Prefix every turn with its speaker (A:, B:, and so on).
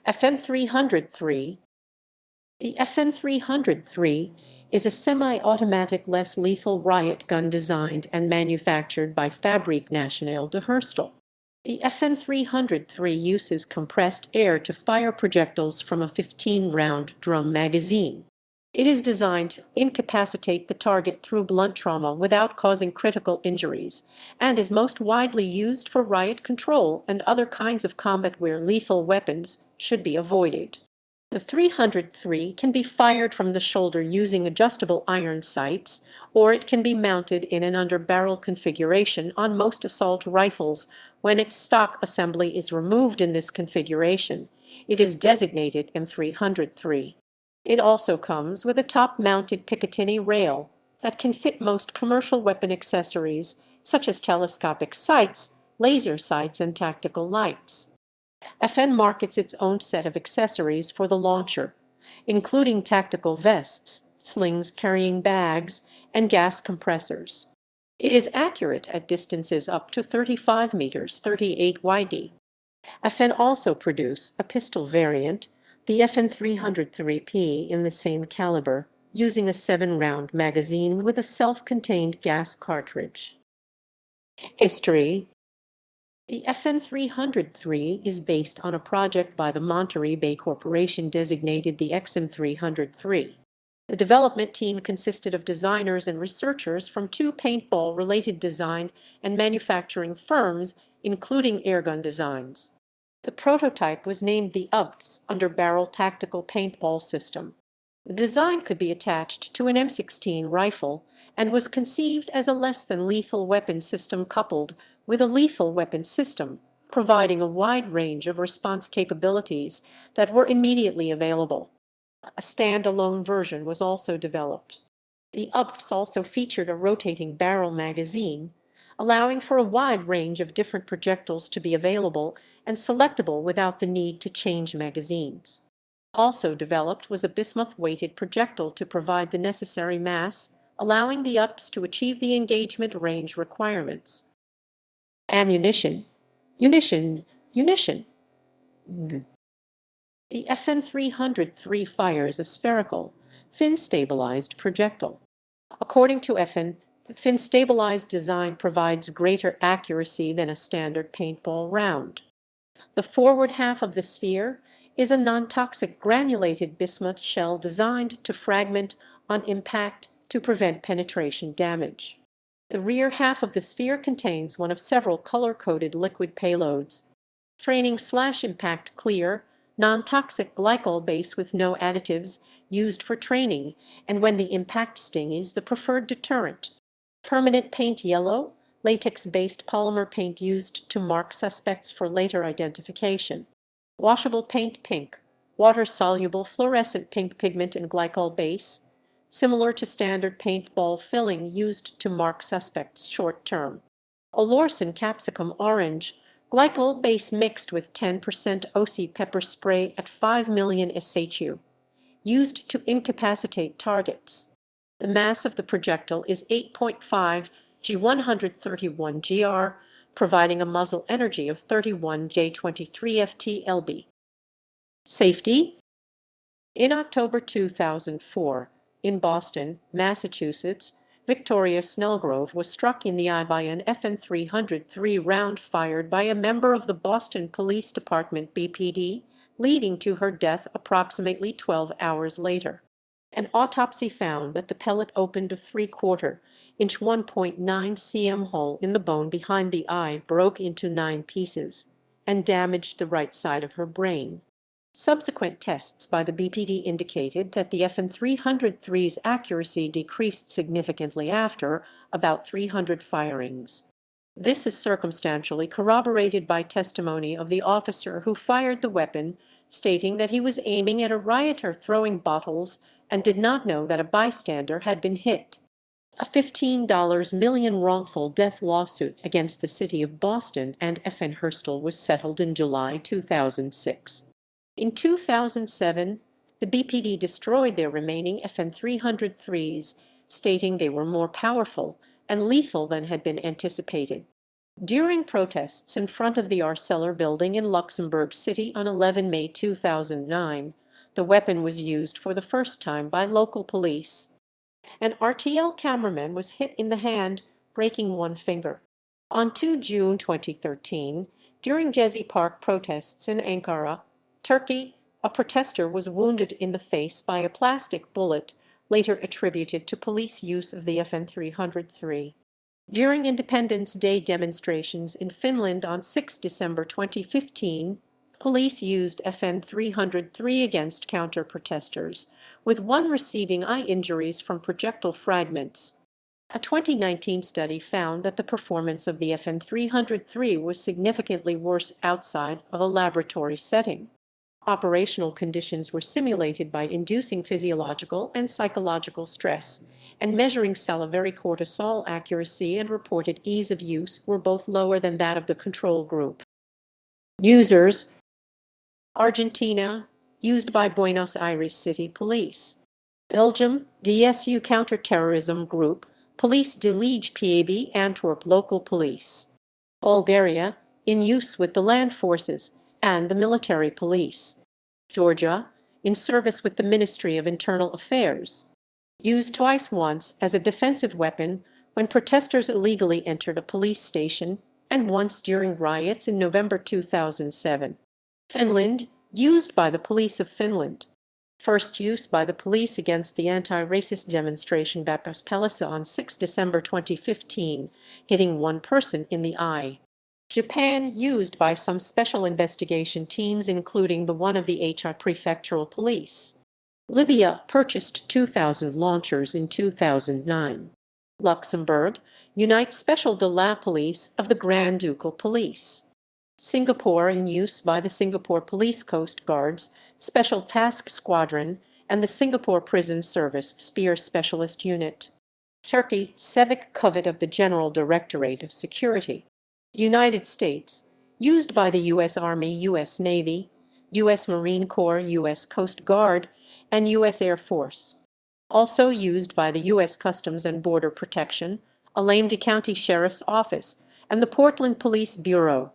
A: FN 303. The FN 303 is a semi-automatic, less lethal riot gun designed and manufactured by Fabrique Nationale de Herstal. The FN 303 uses compressed air to fire projectiles from a 15-round drum magazine. It is designed to incapacitate the target through blunt trauma without causing critical injuries, and is most widely used for riot control and other kinds of combat where lethal weapons should be avoided. The 303 can be fired from the shoulder using adjustable iron sights, or it can be mounted in an under-barrel configuration on most assault rifles. When its stock assembly is removed in this configuration, it is designated M303. It also comes with a top-mounted Picatinny rail that can fit most commercial weapon accessories, such as telescopic sights, laser sights, and tactical lights. FN markets its own set of accessories for the launcher, including tactical vests, slings, carrying bags, and gas compressors. It is accurate at distances up to 35 meters, 38 YD. FN also produce a pistol variant, the FN 303P, in the same caliber, using a 7-round magazine with a self-contained gas cartridge. History. The FN 303 is based on a project by the Monterey Bay Corporation designated the XM 303. The development team consisted of designers and researchers from 2 paintball-related design and manufacturing firms, including Airgun Designs. The prototype was named the UBS Under-Barrel Tactical Paintball System. The design could be attached to an M16 rifle and was conceived as a less-than-lethal weapon system coupled with a lethal weapon system, providing a wide range of response capabilities that were immediately available. A standalone version was also developed. The UBS also featured a rotating barrel magazine, allowing for a wide range of different projectiles to be available and selectable without the need to change magazines. Also developed was a bismuth-weighted projectile to provide the necessary mass, allowing the UBS to achieve the engagement range requirements. Ammunition. Munition. The FN 303 fires a spherical, fin-stabilized projectile. According to FN, the fin-stabilized design provides greater accuracy than a standard paintball round. The forward half of the sphere is a non-toxic granulated bismuth shell designed to fragment on impact to prevent penetration damage. The rear half of the sphere contains one of several color-coded liquid payloads. Training/impact clear, non-toxic glycol base with no additives, used for training, and when the impact sting is the preferred deterrent. Permanent paint yellow, latex-based polymer paint used to mark suspects for later identification. Washable paint pink, water-soluble fluorescent pink pigment and glycol base, similar to standard paintball filling used to mark suspects short-term. Olorsan capsicum orange, glycol base mixed with 10% OC pepper spray at 5 million SHU, used to incapacitate targets. The mass of the projectile is 8.5 G131 GR, providing a muzzle energy of 31 J23 FT/lb. Safety. In October 2004, in Boston, Massachusetts, Victoria Snellgrove was struck in the eye by an FN 303 round fired by a member of the Boston Police Department (BPD), leading to her death approximately 12 hours later. An autopsy found that the pellet opened a 3/4-inch 1.9 cm hole in the bone behind the eye, broke into 9 pieces, and damaged the right side of her brain. Subsequent tests by the BPD indicated that the FN 303's accuracy decreased significantly after about 300 firings. This is circumstantially corroborated by testimony of the officer who fired the weapon, stating that he was aiming at a rioter throwing bottles and did not know that a bystander had been hit. A $15 million wrongful death lawsuit against the city of Boston and FN Herstal was settled in July 2006. In 2007, the BPD destroyed their remaining FN 303s, stating they were more powerful and lethal than had been anticipated. During protests in front of the Arcelor building in Luxembourg City on 11 May 2009, the weapon was used for the first time by local police. An RTL cameraman was hit in the hand, breaking one finger. On 2 June 2013, during Gezi Park protests in Ankara, Turkey, a protester was wounded in the face by a plastic bullet, later attributed to police use of the FN-303. During Independence Day demonstrations in Finland on 6 December 2015, police used FN-303 against counter-protesters, with one receiving eye injuries from projectile fragments. A 2019 study found that the performance of the FN-303 was significantly worse outside of a laboratory setting. Operational conditions were simulated by inducing physiological and psychological stress, and measuring salivary cortisol accuracy and reported ease of use were both lower than that of the control group. Users: Argentina, used by Buenos Aires City Police. Belgium, DSU Counterterrorism Group, Police de Liege PAB Antwerp Local Police. Bulgaria, in use with the land forces and the military police. Georgia, in service with the Ministry of Internal Affairs. Used twice, once as a defensive weapon when protesters illegally entered a police station, and once during riots in November 2007. Finland, used by the police of Finland. First use by the police against the anti-racist demonstration Vapaspalassa on 6 December 2015, hitting one person in the eye. Japan, used by some special investigation teams including the one of the HI Prefectural Police. Libya purchased 2,000 launchers in 2009. Luxembourg, unite Special de la Police of the Grand Ducal Police. Singapore, in use by the Singapore Police Coast Guards, Special Task Squadron, and the Singapore Prison Service Spear Specialist Unit. Turkey, Sevik Kuvvet of the General Directorate of Security. United States, used by the U.S. Army, U.S. Navy, U.S. Marine Corps, U.S. Coast Guard, and U.S. Air Force. Also used by the U.S. Customs and Border Protection, Alameda County Sheriff's Office, and the Portland Police Bureau.